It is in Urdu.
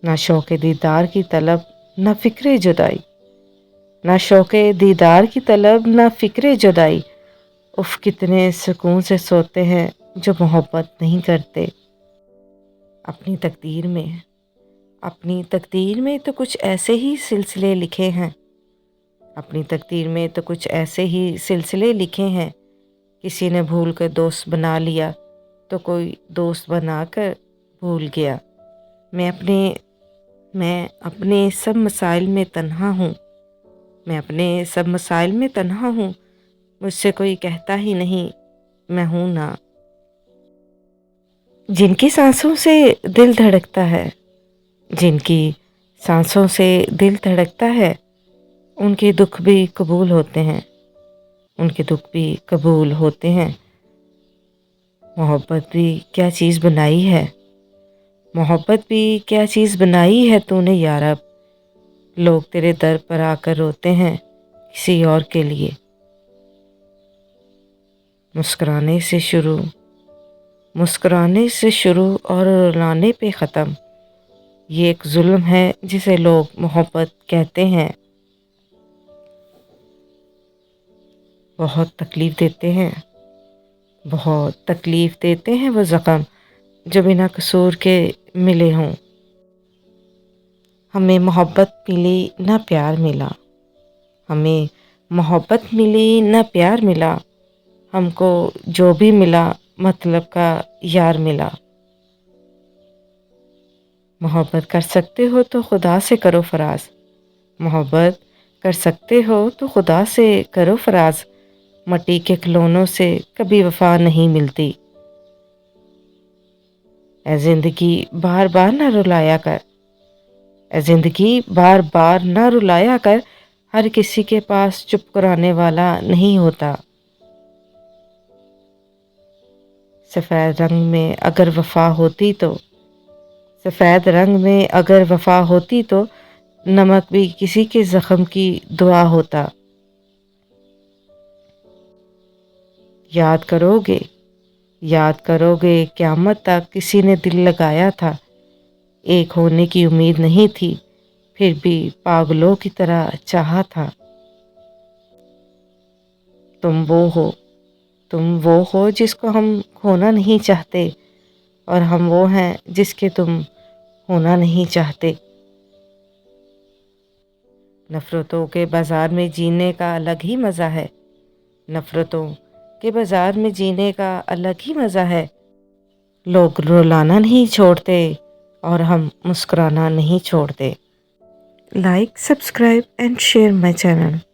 نہ شوق دیدار کی طلب نہ فکر جدائی، نہ شوق دیدار کی طلب نہ فکر جدائی، اف کتنے سکون سے سوتے ہیں جو محبت نہیں کرتے۔ اپنی تقدیر میں تو کچھ ایسے ہی سلسلے لکھے ہیں، اپنی تقدیر میں تو کچھ ایسے ہی سلسلے لکھے ہیں، کسی نے بھول کر دوست بنا لیا تو کوئی دوست بنا کر بھول گیا۔ میں اپنے سب مسائل میں تنہا ہوں، مجھ سے کوئی کہتا ہی نہیں میں ہوں نا۔ جن کی سانسوں سے دل دھڑکتا ہے ان کے دکھ بھی قبول ہوتے ہیں، محبت بھی کیا چیز بنائی ہے تو نے یارب، لوگ تیرے در پر آ کر روتے ہیں کسی اور کے لیے۔ مسکرانے سے شروع اور رلانے پہ ختم، یہ ایک ظلم ہے جسے لوگ محبت کہتے ہیں۔ بہت تکلیف دیتے ہیں وہ زخم جو بنا قصور کے ملے ہوں۔ ہمیں محبت ملی نہ پیار ملا، ہم کو جو بھی ملا مطلب کا یار ملا۔ محبت کر سکتے ہو تو خدا سے کرو فراز، مٹی کے کھلونوں سے کبھی وفا نہیں ملتی۔ اے زندگی بار بار نہ رلایا کر، ہر کسی کے پاس چپ کرانے والا نہیں ہوتا۔ سفید رنگ میں اگر وفا ہوتی تو نمک بھی کسی کے زخم کی دعا ہوتا۔ یاد کرو گے قیامت تک کسی نے دل لگایا تھا، ایک ہونے کی امید نہیں تھی پھر بھی پاگلوں کی طرح چاہا تھا۔ تم وہ ہو جس کو ہم کھونا نہیں چاہتے، اور ہم وہ ہیں جس کے تم ہونا نہیں چاہتے۔ نفرتوں کے بازار میں جینے کا الگ ہی مزہ ہے، لوگ رلانا نہیں چھوڑتے اور ہم مسکرانا نہیں چھوڑتے۔ Like, subscribe and share my channel.